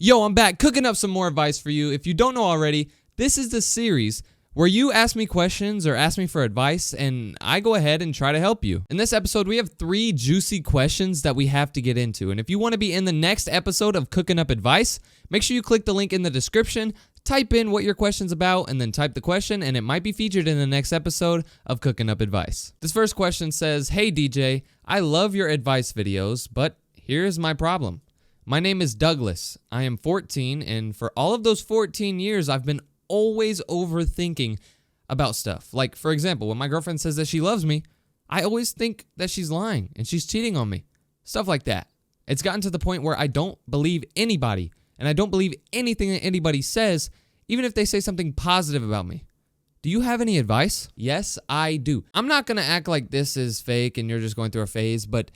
Yo, I'm back cooking up some more advice for you. If you don't know already, this is the series where you ask me questions or ask me for advice, and I go ahead and try to help you. In this episode, we have 3 juicy questions that we have to get into. And if you want to be in the next episode of Cookin Up Advice, make sure you click the link in the description, type in what your question's about, and then type the question, and it might be featured in the next episode of Cookin Up Advice. This first question says, "Hey DJ, I love your advice videos, but here's my problem. My name is Douglas. I am 14, and for all of those 14 years, I've been always overthinking about stuff. Like, for example, when my girlfriend says that she loves me, I always think that she's lying and she's cheating on me. Stuff like that. It's gotten to the point where I don't believe anybody, and I don't believe anything that anybody says, even if they say something positive about me. Do you have any advice?" Yes, I do. I'm not going to act like this is fake and you're just going through a phase, but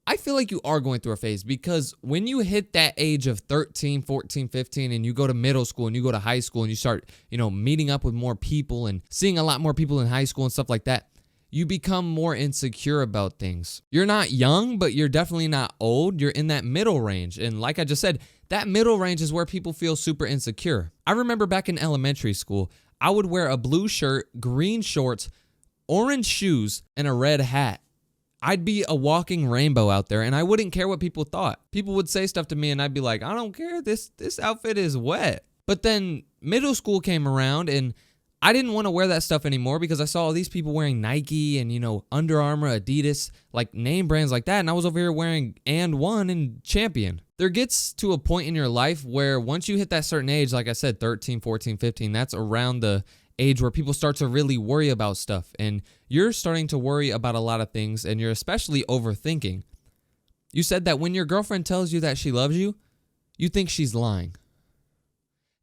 I feel like you are going through a phase, because when you hit that age of 13, 14, 15, and you go to middle school and you go to high school and you start, meeting up with more people and seeing a lot more people in high school and stuff like that, you become more insecure about things. You're not young, but you're definitely not old. You're in that middle range. And like I just said, that middle range is where people feel super insecure. I remember back in elementary school, I would wear a blue shirt, green shorts, orange shoes, and a red hat. I'd be a walking rainbow out there, and I wouldn't care what people thought. People would say stuff to me, and I'd be like, I don't care. This outfit is wet. But then middle school came around, and I didn't want to wear that stuff anymore because I saw all these people wearing Nike and, Under Armour, Adidas, like name brands like that, and I was over here wearing And1 and Champion. There gets to a point in your life where once you hit that certain age, like I said, 13, 14, 15, that's around the age where people start to really worry about stuff, and you're starting to worry about a lot of things, and you're especially overthinking. You said that when your girlfriend tells you that she loves you, you think she's lying.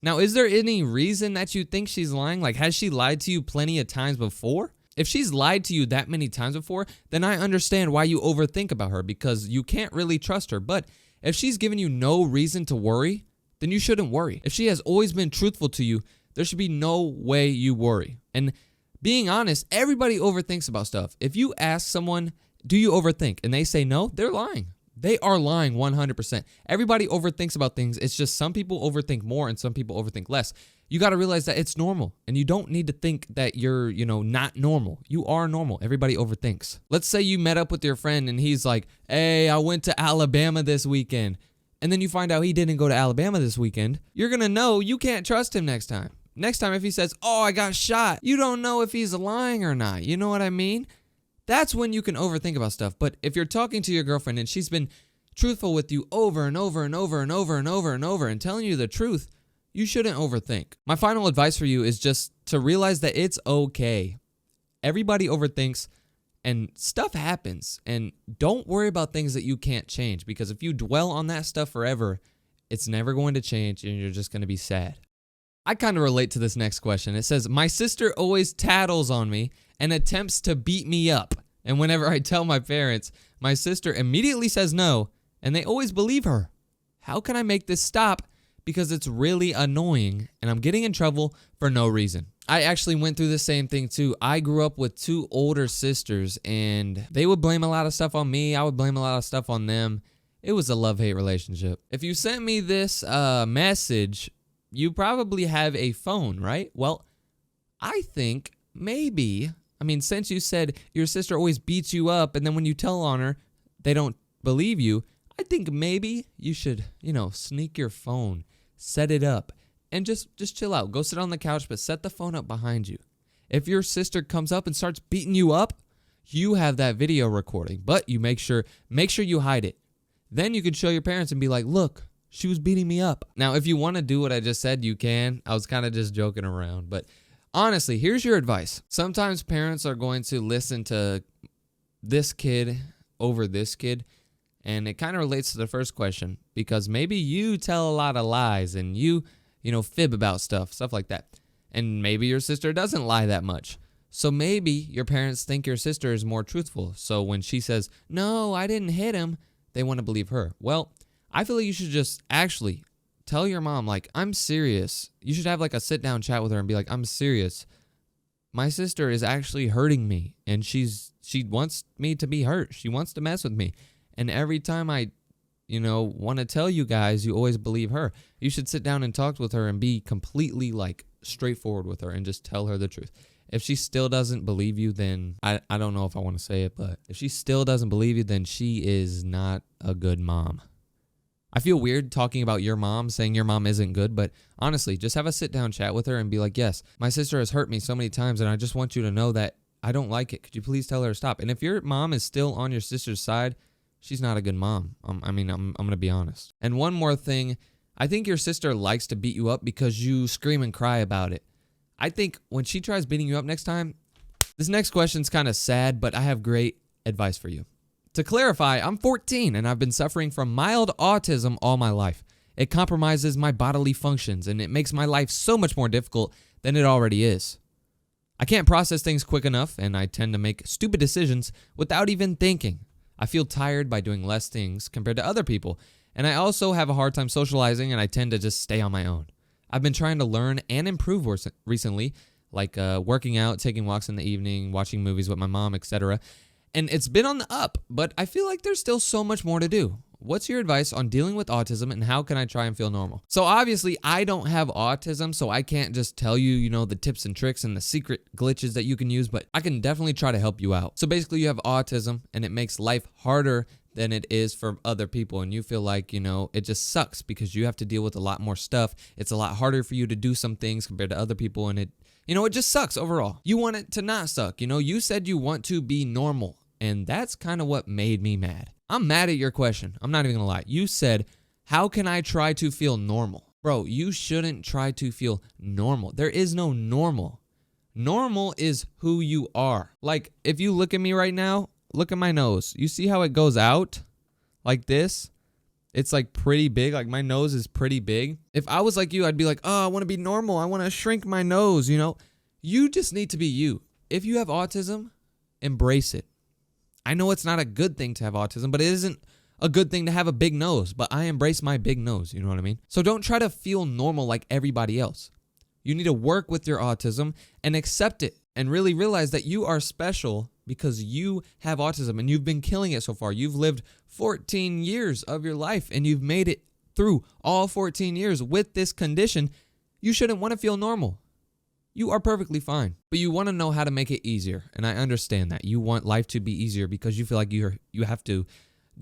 Now, is there any reason that you think she's lying? Like, has she lied to you plenty of times before? If she's lied to you that many times before, then I understand why you overthink about her, because you can't really trust her. But if she's given you no reason to worry, then you shouldn't worry. If she has always been truthful to you, there should be no way you worry. And being honest, everybody overthinks about stuff. If you ask someone, do you overthink? And they say no, they're lying. They are lying 100%. Everybody overthinks about things. It's just some people overthink more and some people overthink less. You got to realize that it's normal, and you don't need to think that you're, not normal. You are normal. Everybody overthinks. Let's say you met up with your friend and he's like, "Hey, I went to Alabama this weekend." And then you find out he didn't go to Alabama this weekend. You're going to know you can't trust him next time. Next time, if he says, "Oh, I got shot," you don't know if he's lying or not. You know what I mean? That's when you can overthink about stuff. But if you're talking to your girlfriend and she's been truthful with you over and over and over and over and over and over and telling you the truth, you shouldn't overthink. My final advice for you is just to realize that it's okay. Everybody overthinks and stuff happens. And don't worry about things that you can't change, because if you dwell on that stuff forever, it's never going to change and you're just going to be sad. I kind of relate to this next question. It says, "My sister always tattles on me and attempts to beat me up. And whenever I tell my parents, my sister immediately says no, and they always believe her. How can I make this stop? Because it's really annoying, and I'm getting in trouble for no reason." I actually went through the same thing too. I grew up with 2 older sisters, and they would blame a lot of stuff on me. I would blame a lot of stuff on them. It was a love-hate relationship. If you sent me this message, you probably have a phone, right? Well, I think maybe, since you said your sister always beats you up, and then when you tell on her, they don't believe you, I think maybe you should, sneak your phone, set it up, and just chill out. Go sit on the couch, but set the phone up behind you. If your sister comes up and starts beating you up, you have that video recording, but you make sure you hide it. Then you can show your parents and be like, "Look, she was beating me up." Now, if you want to do what I just said, you can. I was kind of just joking around. But honestly, here's your advice. Sometimes parents are going to listen to this kid over this kid. And it kind of relates to the first question, because maybe you tell a lot of lies and you fib about stuff like that. And maybe your sister doesn't lie that much. So maybe your parents think your sister is more truthful. So when she says, "No, I didn't hit him," they want to believe her. Well, I feel like you should just actually tell your mom, like, "I'm serious." You should have like a sit down chat with her and be like, "I'm serious. My sister is actually hurting me, and she wants me to be hurt. She wants to mess with me. And every time I want to tell you guys you always believe her. You should sit down and talk with her and be completely like straightforward with her and just tell her the truth. If she still doesn't believe you, then I don't know if I want to say it, but if she still doesn't believe you, then she is not a good mom. I feel weird talking about your mom, saying your mom isn't good, but honestly, just have a sit down chat with her and be like, yes, my sister has hurt me so many times and I just want you to know that I don't like it. Could you please tell her to stop? And if your mom is still on your sister's side, she's not a good mom. I'm going to be honest. And one more thing, I think your sister likes to beat you up because you scream and cry about it. I think when she tries beating you up next time, this next question's kind of sad, but I have great advice for you. To clarify, I'm 14 and I've been suffering from mild autism all my life. It compromises my bodily functions and it makes my life so much more difficult than it already is. I can't process things quick enough and I tend to make stupid decisions without even thinking. I feel tired by doing less things compared to other people, and I also have a hard time socializing and I tend to just stay on my own. I've been trying to learn and improve recently, like working out, taking walks in the evening, watching movies with my mom, etc. And it's been on the up, but I feel like there's still so much more to do. What's your advice on dealing with autism and how can I try and feel normal? So obviously I don't have autism, so I can't just tell you, the tips and tricks and the secret glitches that you can use, but I can definitely try to help you out. So basically you have autism and it makes life harder than it is for other people. And you feel like, it just sucks because you have to deal with a lot more stuff. It's a lot harder for you to do some things compared to other people. And it just sucks overall. You want it to not suck. You said you want to be normal. And that's kind of what made me mad. I'm mad at your question. I'm not even gonna lie. You said, how can I try to feel normal? Bro, you shouldn't try to feel normal. There is no normal. Normal is who you are. Like, if you look at me right now, look at my nose. You see how it goes out like this? It's like pretty big. Like my nose is pretty big. If I was like you, I'd be like, oh, I want to be normal. I want to shrink my nose, You just need to be you. If you have autism, embrace it. I know it's not a good thing to have autism, but it isn't a good thing to have a big nose. But I embrace my big nose, you know what I mean? So don't try to feel normal like everybody else. You need to work with your autism and accept it and really realize that you are special because you have autism and you've been killing it so far. You've lived 14 years of your life and you've made it through all 14 years with this condition. You shouldn't want to feel normal. You are perfectly fine, but you want to know how to make it easier. And I understand that. You want life to be easier because you feel like you have to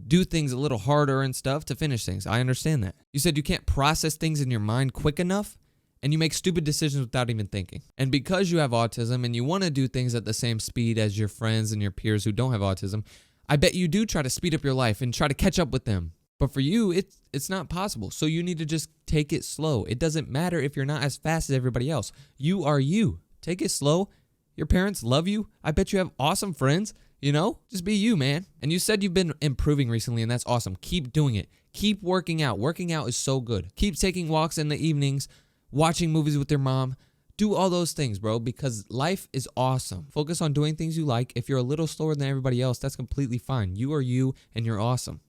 do things a little harder and stuff to finish things. I understand that. You said you can't process things in your mind quick enough and you make stupid decisions without even thinking. And because you have autism and you want to do things at the same speed as your friends and your peers who don't have autism, I bet you do try to speed up your life and try to catch up with them. But for you, it's not possible. So you need to just take it slow. It doesn't matter if you're not as fast as everybody else. You are you. Take it slow. Your parents love you. I bet you have awesome friends. Just be you, man. And you said you've been improving recently, and that's awesome. Keep doing it. Keep working out. Working out is so good. Keep taking walks in the evenings, watching movies with your mom. Do all those things, bro, because life is awesome. Focus on doing things you like. If you're a little slower than everybody else, that's completely fine. You are you, and you're awesome.